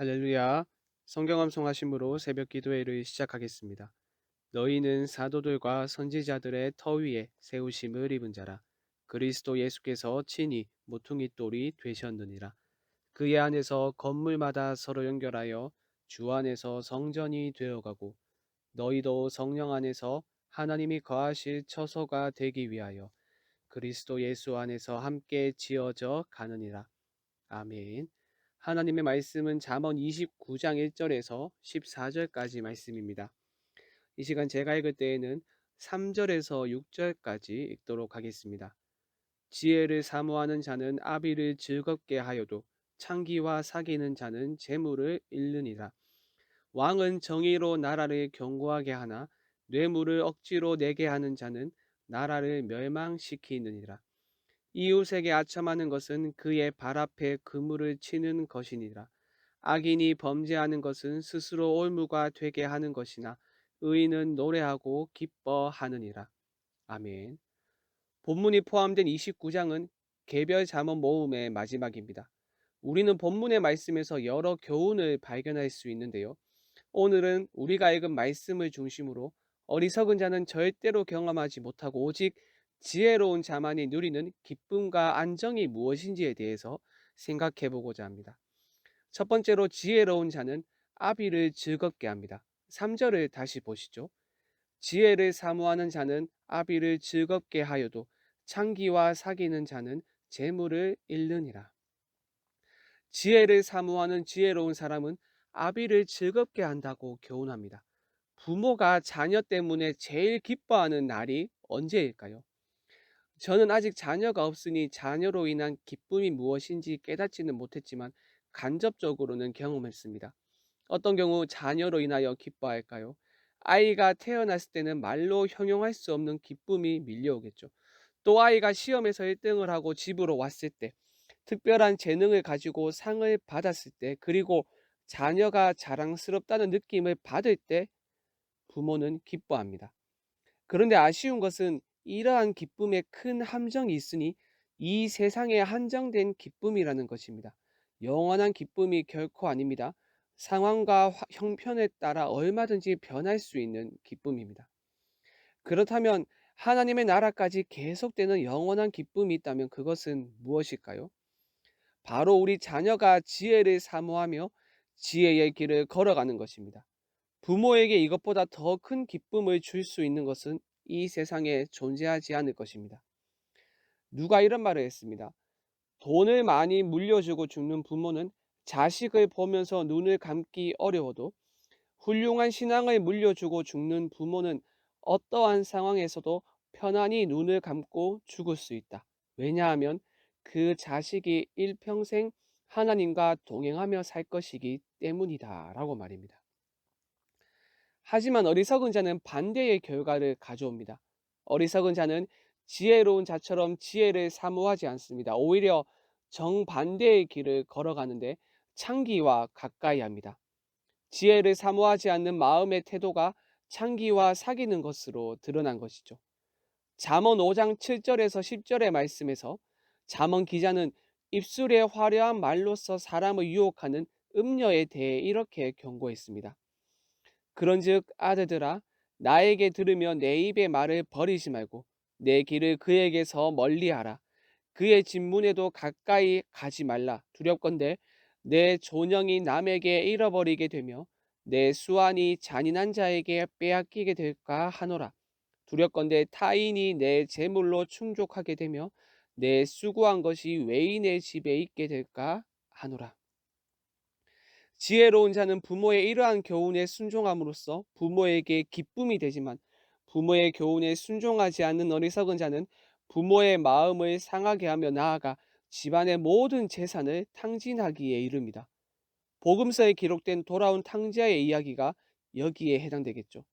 할렐루야. 성경 암송하심으로 새벽 기도회를 시작하겠습니다. 너희는 사도들과 선지자들의 터 위에 세우심을 입은 자라. 그리스도 예수께서 친히 모퉁이 돌이 되셨느니라. 그의 안에서 건물마다 서로 연결하여 주 안에서 성전이 되어가고 너희도 성령 안에서 하나님이 거하실 처소가 되기 위하여 그리스도 예수 안에서 함께 지어져 가느니라. 아멘. 하나님의 말씀은 잠언 29장 1절에서 14절까지 말씀입니다. 이 시간 제가 읽을 때에는 3절에서 6절까지 읽도록 하겠습니다. 지혜를 사모하는 자는 아비를 즐겁게 하여도 창기와 사귀는 자는 재물을 잃느니라. 왕은 정의로 나라를 견고하게 하나 뇌물을 억지로 내게 하는 자는 나라를 멸망시키느니라. 이웃에게 아첨하는 것은 그의 발 앞에 그물을 치는 것이니라. 악인이 범죄하는 것은 스스로 올무가 되게 하는 것이나 의인은 노래하고 기뻐하느니라. 아멘. 본문이 포함된 29장은 개별 잠언 모음의 마지막입니다. 우리는 본문의 말씀에서 여러 교훈을 발견할 수 있는데요. 오늘은 우리가 읽은 말씀을 중심으로 어리석은 자는 절대로 경험하지 못하고 오직 지혜로운 자만이 누리는 기쁨과 안정이 무엇인지에 대해서 생각해 보고자 합니다. 첫 번째로 지혜로운 자는 아비를 즐겁게 합니다. 3절을 다시 보시죠. 지혜를 사모하는 자는 아비를 즐겁게 하여도 창기와 사귀는 자는 재물을 잃느니라. 지혜를 사모하는 지혜로운 사람은 아비를 즐겁게 한다고 교훈합니다. 부모가 자녀 때문에 제일 기뻐하는 날이 언제일까요? 저는 아직 자녀가 없으니 자녀로 인한 기쁨이 무엇인지 깨닫지는 못했지만 간접적으로는 경험했습니다. 어떤 경우 자녀로 인하여 기뻐할까요? 아이가 태어났을 때는 말로 형용할 수 없는 기쁨이 밀려오겠죠. 또 아이가 시험에서 1등을 하고 집으로 왔을 때, 특별한 재능을 가지고 상을 받았을 때, 그리고 자녀가 자랑스럽다는 느낌을 받을 때 부모는 기뻐합니다. 그런데 아쉬운 것은 이러한 기쁨에 큰 함정이 있으니 이 세상에 한정된 기쁨이라는 것입니다. 영원한 기쁨이 결코 아닙니다. 상황과 형편에 따라 얼마든지 변할 수 있는 기쁨입니다. 그렇다면 하나님의 나라까지 계속되는 영원한 기쁨이 있다면 그것은 무엇일까요? 바로 우리 자녀가 지혜를 사모하며 지혜의 길을 걸어가는 것입니다. 부모에게 이것보다 더 큰 기쁨을 줄 수 있는 것은 이 세상에 존재하지 않을 것입니다. 누가 이런 말을 했습니다. 돈을 많이 물려주고 죽는 부모는 자식을 보면서 눈을 감기 어려워도 훌륭한 신앙을 물려주고 죽는 부모는 어떠한 상황에서도 편안히 눈을 감고 죽을 수 있다. 왜냐하면 그 자식이 일평생 하나님과 동행하며 살 것이기 때문이다. 라고 말입니다. 하지만 어리석은 자는 반대의 결과를 가져옵니다. 어리석은 자는 지혜로운 자처럼 지혜를 사모하지 않습니다. 오히려 정반대의 길을 걸어가는데 창기와 가까이 합니다. 지혜를 사모하지 않는 마음의 태도가 창기와 사귀는 것으로 드러난 것이죠. 잠언 5장 7절에서 10절의 말씀에서 잠언 기자는 입술의 화려한 말로써 사람을 유혹하는 음녀에 대해 이렇게 경고했습니다. 그런즉 아들들아 나에게 들으며 내 입의 말을 버리지 말고 내 길을 그에게서 멀리하라. 그의 진문에도 가까이 가지 말라. 두렵건대 내 존영이 남에게 잃어버리게 되며 내 수완이 잔인한 자에게 빼앗기게 될까 하노라. 두렵건대 타인이 내 재물로 충족하게 되며 내 수고한 것이 외인의 집에 있게 될까 하노라. 지혜로운 자는 부모의 이러한 교훈에 순종함으로써 부모에게 기쁨이 되지만 부모의 교훈에 순종하지 않는 어리석은 자는 부모의 마음을 상하게 하며 나아가 집안의 모든 재산을 탕진하기에 이릅니다. 복음서에 기록된 돌아온 탕자의 이야기가 여기에 해당되겠죠.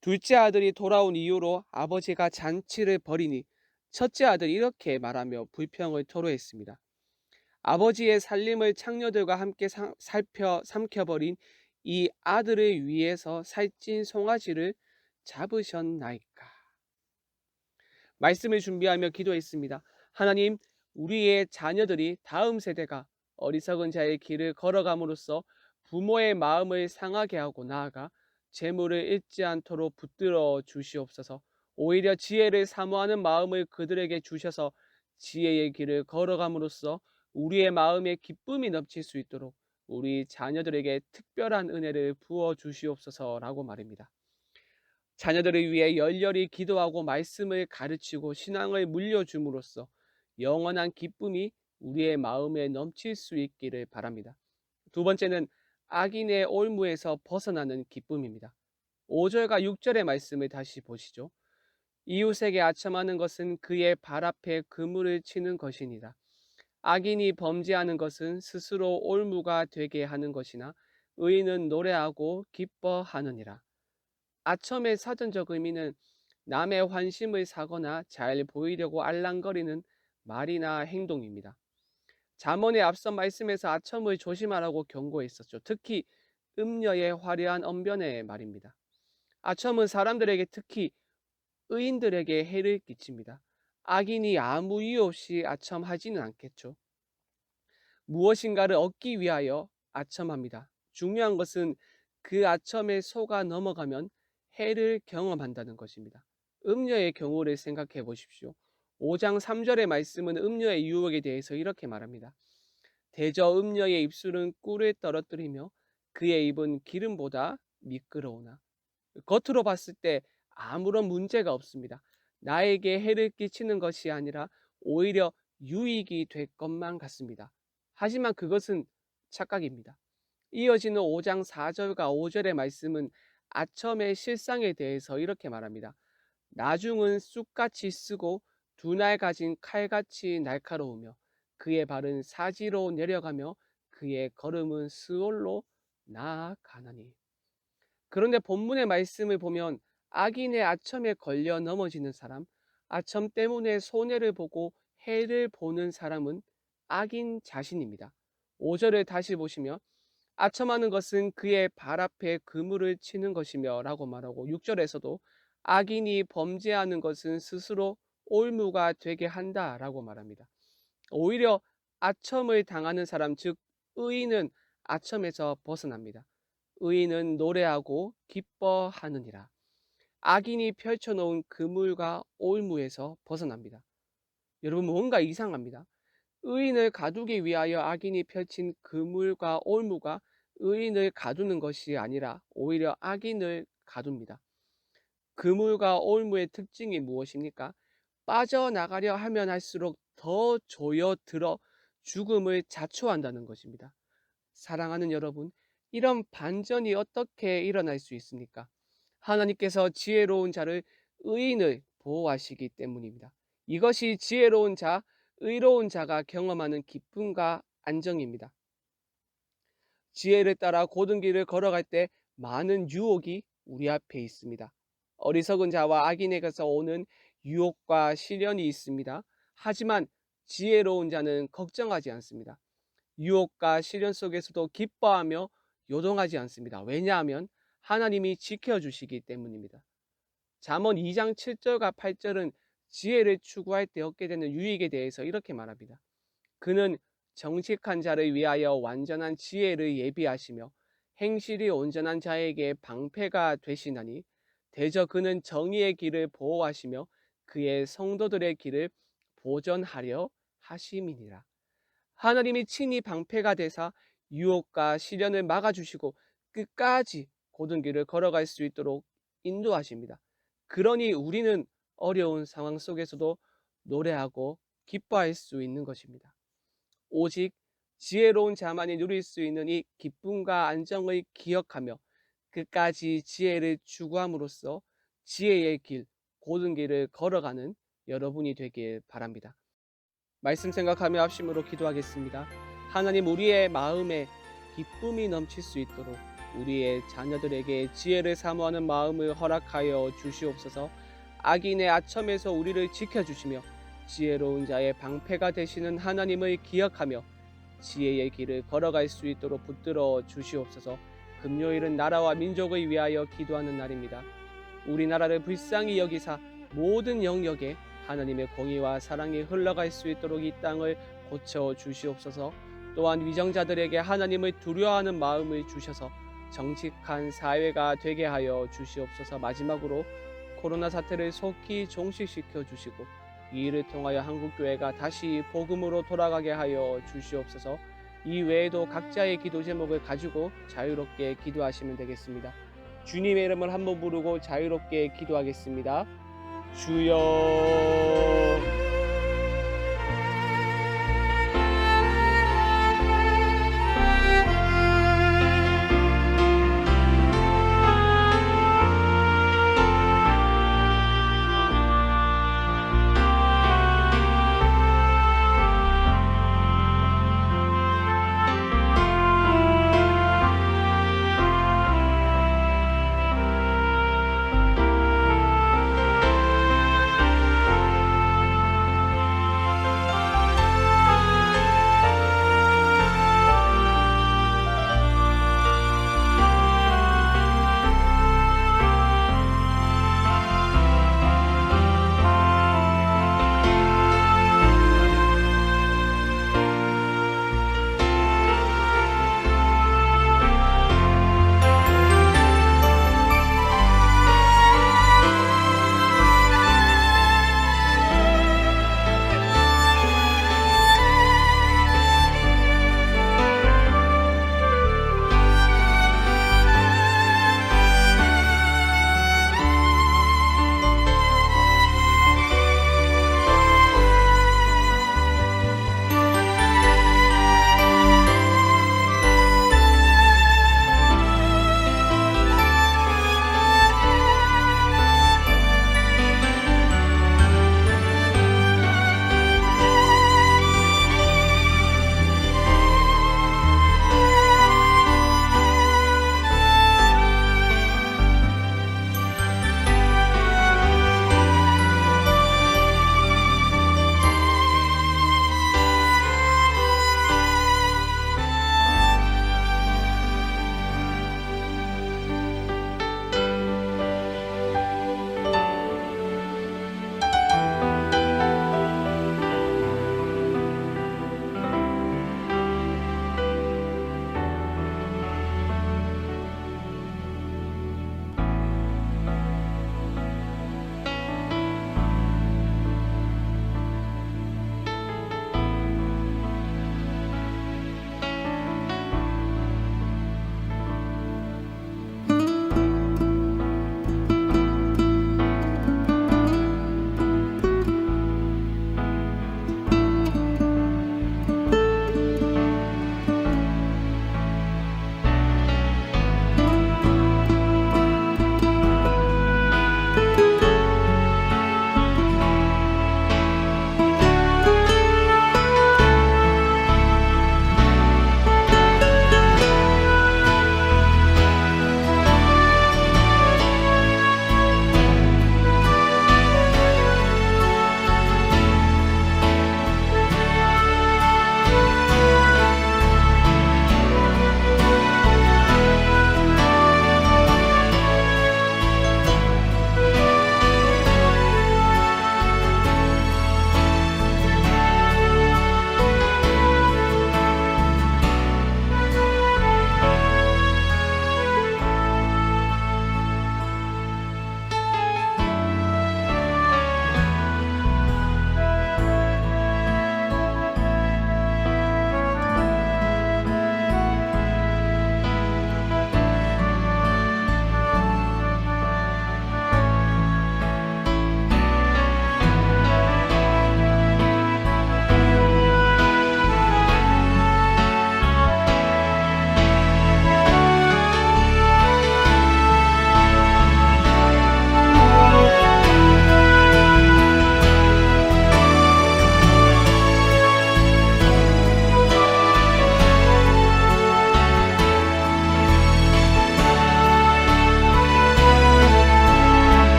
둘째 아들이 돌아온 이후로 아버지가 잔치를 벌이니 첫째 아들이 이렇게 말하며 불평을 토로했습니다. 아버지의 살림을 창녀들과 함께 삼켜버린 이 아들을 위해서 살찐 송아지를 잡으셨나이까. 말씀을 준비하며 기도했습니다. 하나님, 우리의 자녀들이 다음 세대가 어리석은 자의 길을 걸어감으로써 부모의 마음을 상하게 하고 나아가 재물을 잃지 않도록 붙들어 주시옵소서. 오히려 지혜를 사모하는 마음을 그들에게 주셔서 지혜의 길을 걸어감으로써 우리의 마음에 기쁨이 넘칠 수 있도록 우리 자녀들에게 특별한 은혜를 부어 주시옵소서라고 말입니다. 자녀들을 위해 열렬히 기도하고 말씀을 가르치고 신앙을 물려줌으로써 영원한 기쁨이 우리의 마음에 넘칠 수 있기를 바랍니다. 두 번째는 악인의 올무에서 벗어나는 기쁨입니다. 5절과 6절의 말씀을 다시 보시죠. 이웃에게 아첨하는 것은 그의 발 앞에 그물을 치는 것이니라. 악인이 범죄하는 것은 스스로 올무가 되게 하는 것이나 의인은 노래하고 기뻐하느니라. 아첨의 사전적 의미는 남의 환심을 사거나 잘 보이려고 알랑거리는 말이나 행동입니다. 잠언의 앞선 말씀에서 아첨을 조심하라고 경고했었죠. 특히 음녀의 화려한 언변의 말입니다. 아첨은 사람들에게, 특히 의인들에게 해를 끼칩니다. 악인이 아무 이유 없이 아첨하지는 않겠죠. 무엇인가를 얻기 위하여 아첨합니다. 중요한 것은 그 아첨에 속아 넘어가면 해를 경험한다는 것입니다. 음녀의 경우를 생각해 보십시오. 5장 3절의 말씀은 음녀의 유혹에 대해서 이렇게 말합니다. 대저 음녀의 입술은 꿀을 떨어뜨리며 그의 입은 기름보다 미끄러우나. 겉으로 봤을 때 아무런 문제가 없습니다. 나에게 해를 끼치는 것이 아니라 오히려 유익이 될 것만 같습니다. 하지만 그것은 착각입니다. 이어지는 5장 4절과 5절의 말씀은 아첨의 실상에 대해서 이렇게 말합니다. 나중은 쑥같이 쓰고 두 날 가진 칼같이 날카로우며 그의 발은 사지로 내려가며 그의 걸음은 스올로 나아가나니. 그런데 본문의 말씀을 보면 악인의 아첨에 걸려 넘어지는 사람, 아첨 때문에 손해를 보고 해를 보는 사람은 악인 자신입니다. 5절을 다시 보시면 아첨하는 것은 그의 발 앞에 그물을 치는 것이며 라고 말하고, 6절에서도 악인이 범죄하는 것은 스스로 올무가 되게 한다 라고 말합니다. 오히려 아첨을 당하는 사람, 즉 의인은 아첨에서 벗어납니다. 의인은 노래하고 기뻐하느니라. 악인이 펼쳐놓은 그물과 올무에서 벗어납니다. 여러분, 뭔가 이상합니다. 의인을 가두기 위하여 악인이 펼친 그물과 올무가 의인을 가두는 것이 아니라 오히려 악인을 가둡니다. 그물과 올무의 특징이 무엇입니까? 빠져나가려 하면 할수록 더 조여들어 죽음을 자초한다는 것입니다. 사랑하는 여러분, 이런 반전이 어떻게 일어날 수 있습니까? 하나님께서 지혜로운 자를, 의인을 보호하시기 때문입니다. 이것이 지혜로운 자, 의로운 자가 경험하는 기쁨과 안정입니다. 지혜를 따라 고든 길을 걸어갈 때 많은 유혹이 우리 앞에 있습니다. 어리석은 자와 악인에게서 오는 유혹과 시련이 있습니다. 하지만 지혜로운 자는 걱정하지 않습니다. 유혹과 시련 속에서도 기뻐하며 요동하지 않습니다. 왜냐하면 하나님이 지켜주시기 때문입니다. 잠언 2장 7절과 8절은 지혜를 추구할 때 얻게 되는 유익에 대해서 이렇게 말합니다. 그는 정직한 자를 위하여 완전한 지혜를 예비하시며 행실이 온전한 자에게 방패가 되시나니, 대저 그는 정의의 길을 보호하시며 그의 성도들의 길을 보전하려 하심이니라. 하나님이 친히 방패가 되사 유혹과 시련을 막아주시고 끝까지 고든 길을 걸어갈 수 있도록 인도하십니다. 그러니 우리는 어려운 상황 속에서도 노래하고 기뻐할 수 있는 것입니다. 오직 지혜로운 자만이 누릴 수 있는 이 기쁨과 안정을 기억하며 끝까지 지혜를 추구함으로써 지혜의 길, 고든 길을 걸어가는 여러분이 되길 바랍니다. 말씀 생각하며 합심으로 기도하겠습니다. 하나님, 우리의 마음에 기쁨이 넘칠 수 있도록 우리의 자녀들에게 지혜를 사모하는 마음을 허락하여 주시옵소서. 악인의 아첨에서 우리를 지켜주시며 지혜로운 자의 방패가 되시는 하나님을 기억하며 지혜의 길을 걸어갈 수 있도록 붙들어 주시옵소서. 금요일은 나라와 민족을 위하여 기도하는 날입니다. 우리나라를 불쌍히 여기사 모든 영역에 하나님의 공의와 사랑이 흘러갈 수 있도록 이 땅을 고쳐 주시옵소서. 또한 위정자들에게 하나님을 두려워하는 마음을 주셔서 정직한 사회가 되게 하여 주시옵소서. 마지막으로 코로나 사태를 속히 종식시켜 주시고 이 일을 통하여 한국교회가 다시 복음으로 돌아가게 하여 주시옵소서. 이 외에도 각자의 기도 제목을 가지고 자유롭게 기도하시면 되겠습니다. 주님의 이름을 한번 부르고 자유롭게 기도하겠습니다. 주여